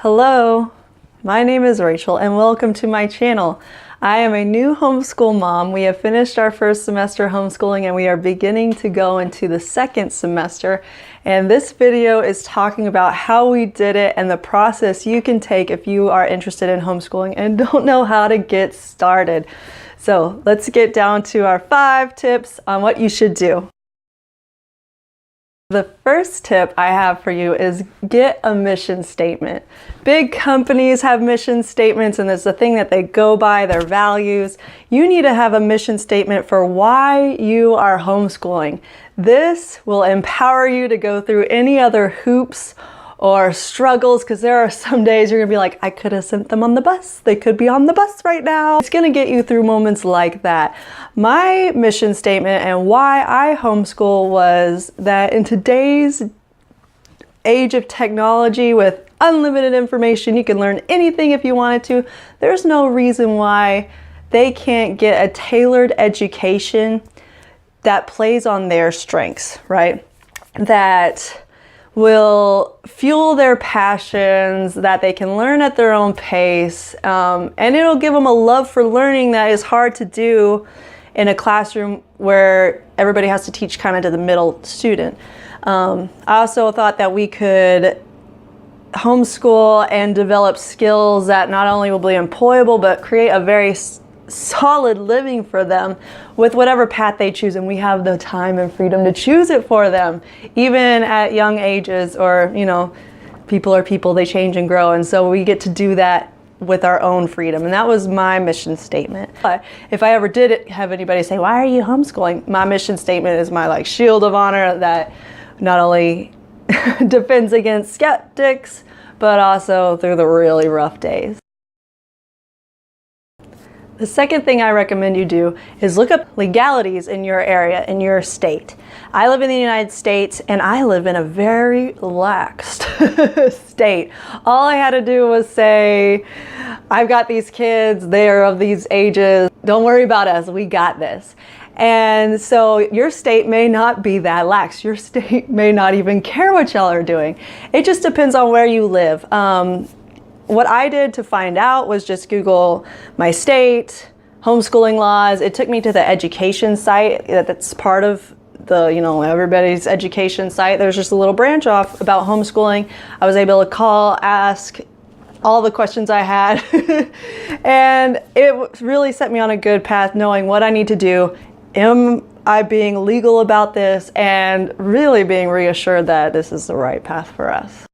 Hello, my name is Rachel and welcome to my channel. I am a new homeschool mom. We have finished our first semester homeschooling and we are beginning to go into the second semester. And this video is talking about how we did it and the process you can take if you are interested in homeschooling and don't know how to get started. So let's get down to our 5 tips on what you should do. The first tip I have for you is get a mission statement. Big companies have mission statements and it's the thing that they go by, their values. You need to have a mission statement for why you are homeschooling. This will empower you to go through any other hoops or struggles, because there are some days you're gonna be like, I could have sent them on the bus. They could be on the bus right now. It's gonna get you through moments like that. My mission statement and why I homeschool was that in today's age of technology with unlimited information, you can learn anything if you wanted to. There's no reason why they can't get a tailored education that plays on their strengths, right? That will fuel their passions, that they can learn at their own pace, and it'll give them a love for learning that is hard to do in a classroom where everybody has to teach kind of to the middle student. I also thought that we could homeschool and develop skills that not only will be employable, but create a very solid living for them with whatever path they choose, and we have the time and freedom to choose it for them, even at young ages. Or, you know, people are people, they change and grow, and so we get to do that with our own freedom. And that was my mission statement. But if I ever did have anybody say, why are you homeschooling? My mission statement is my shield of honor that not only defends against skeptics, but also through the really rough days. The second thing I recommend you do is look up legalities in your area, in your state. I live in the United States and I live in a very lax state. All I had to do was say, I've got these kids, they're of these ages, don't worry about us, we got this. And so your state may not be that lax. Your state may not even care what y'all are doing. It just depends on where you live. What I did to find out was just Google my state, homeschooling laws. It took me to the education site that's part of the, everybody's education site. There's just a little branch off about homeschooling. I was able to call, ask all the questions I had, and it really set me on a good path knowing what I need to do. Am I being legal about this, and really being reassured that this is the right path for us.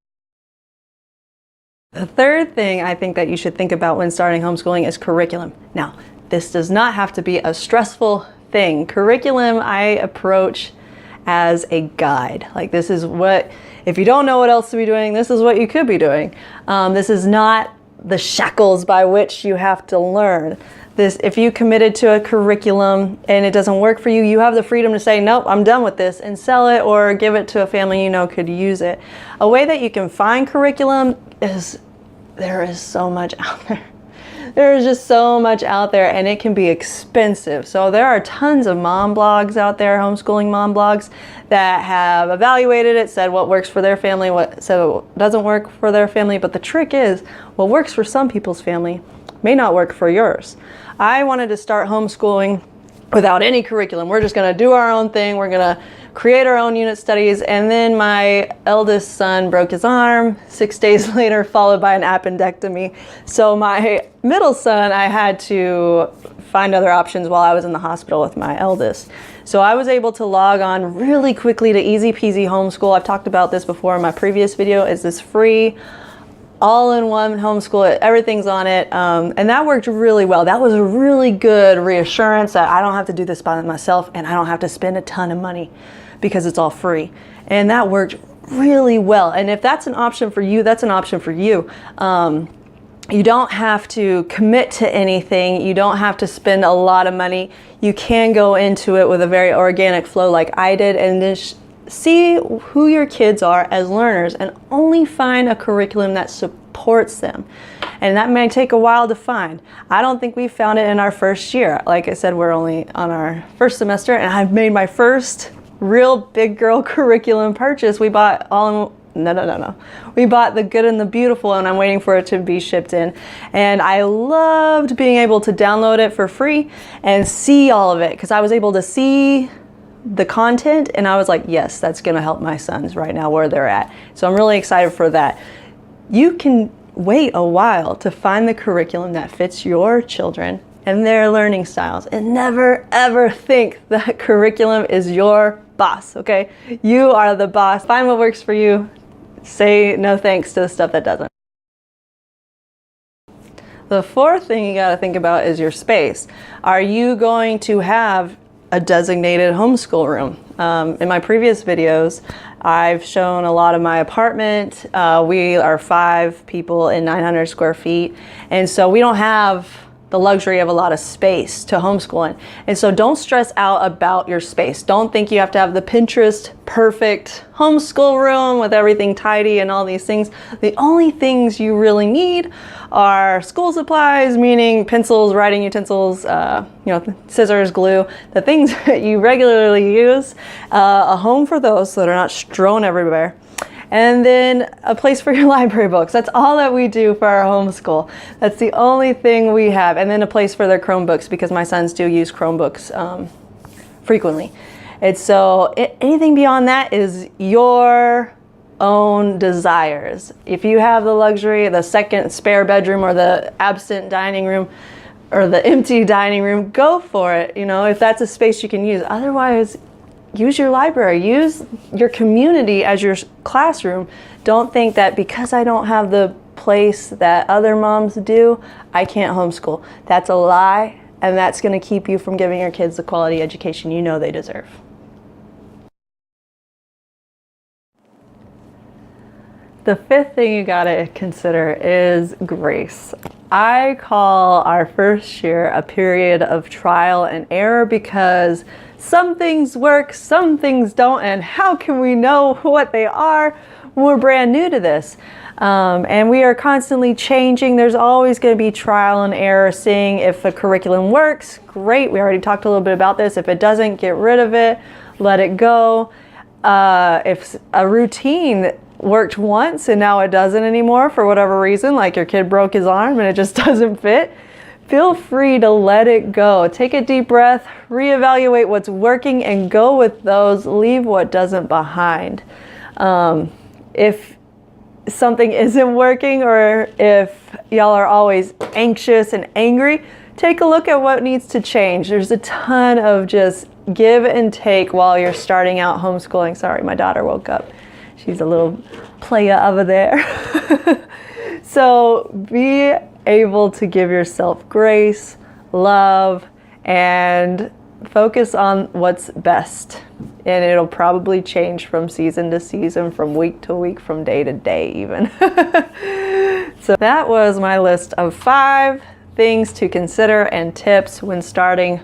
The third thing I think that you should think about when starting homeschooling is curriculum. Now, this does not have to be a stressful thing. Curriculum I approach as a guide. This is what, if you don't know what else to be doing, this is what you could be doing. This is not the shackles by which you have to learn. If you committed to a curriculum and it doesn't work for you, you have the freedom to say, nope, I'm done with this, and sell it or give it to a family you know could use it. A way that you can find curriculum is, there is so much out there. There is just so much out there, and it can be expensive. So there are tons of mom blogs out there, homeschooling mom blogs, that have evaluated it, said what works for their family, what doesn't work for their family. But the trick is, what works for some people's family may not work for yours. I wanted to start homeschooling without any curriculum. We're just gonna do our own thing. We're gonna create our own unit studies. And then my eldest son broke his arm 6 days later, followed by an appendectomy. So my middle son, I had to find other options while I was in the hospital with my eldest. So I was able to log on really quickly to Easy Peasy Homeschool. I've talked about this before in my previous video. It's this free all-in-one homeschool, everything's on it, and that worked really well. That was a really good reassurance that I don't have to do this by myself and I don't have to spend a ton of money because it's all free. And that worked really well. And if that's an option for you, that's an option for you. You don't have to commit to anything. You don't have to spend a lot of money. You can go into it with a very organic flow like I did, and just see who your kids are as learners and only find a curriculum that supports them. And that may take a while to find. I don't think we found it in our first year. Like I said, we're only on our first semester, and I've made my first real big girl curriculum purchase. We bought No. We bought the Good and the Beautiful, and I'm waiting for it to be shipped in. And I loved being able to download it for free and see all of it, because I was able to see the content, and I was like, yes, that's gonna help my sons right now where they're at. So I'm really excited for that. You can wait a while to find the curriculum that fits your children and their learning styles, and never ever think that curriculum is your boss, okay? You are the boss. Find what works for you. Say no thanks to the stuff that doesn't. The fourth thing you gotta think about is your space. Are you going to have a designated homeschool room? In my previous videos, I've shown a lot of my apartment. We are 5 people in 900 square feet, and so we don't have the luxury of a lot of space to homeschool in. And so don't stress out about your space. Don't think you have to have the Pinterest perfect homeschool room with everything tidy and all these things. The only things you really need are school supplies, meaning pencils, writing utensils, scissors, glue, the things that you regularly use, a home for those so they're not strewn everywhere. And then a place for your library books. That's all that we do for our homeschool. That's the only thing we have. And then a place for their Chromebooks, because my sons do use Chromebooks frequently. And so anything beyond that is your own desires. If you have the luxury, the second spare bedroom or the absent dining room or the empty dining room, go for it. You know, if that's a space you can use. Otherwise, use your library, use your community as your classroom. Don't think that because I don't have the place that other moms do, I can't homeschool. That's a lie, and that's going to keep you from giving your kids the quality education you know they deserve. The fifth thing you gotta consider is grace. I call our first year a period of trial and error, because some things work, some things don't, and how can we know what they are when we're brand new to this? And we are constantly changing. There's always going to be trial and error, seeing if a curriculum works. Great, we already talked a little bit about this. If it doesn't, get rid of it, let it go. If a routine worked once and now it doesn't anymore for whatever reason, like your kid broke his arm and it just doesn't fit, feel free to let it go. Take a deep breath, reevaluate what's working, and go with those. Leave what doesn't behind. If something isn't working, or if y'all are always anxious and angry, take a look at what needs to change. There's a ton of just give and take while you're starting out homeschooling. Sorry, my daughter woke up. She's a little playa over there. So be able to give yourself grace, love, and focus on what's best. And it'll probably change from season to season, from week to week, from day to day even. So that was my list of 5 things to consider and tips when starting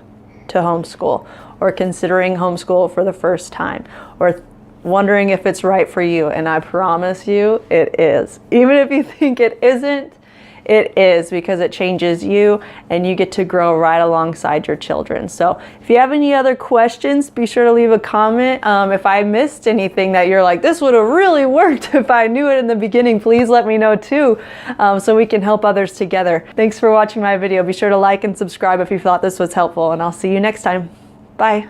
to homeschool, or considering homeschool for the first time, or wondering if it's right for you. And I promise you it is. Even if you think it isn't, it is, because it changes you and you get to grow right alongside your children. So if you have any other questions, be sure to leave a comment. If I missed anything that you're like, this would have really worked if I knew it in the beginning, please let me know too, so we can help others together. Thanks for watching my video. Be sure to like and subscribe if you thought this was helpful, and I'll see you next time. Bye.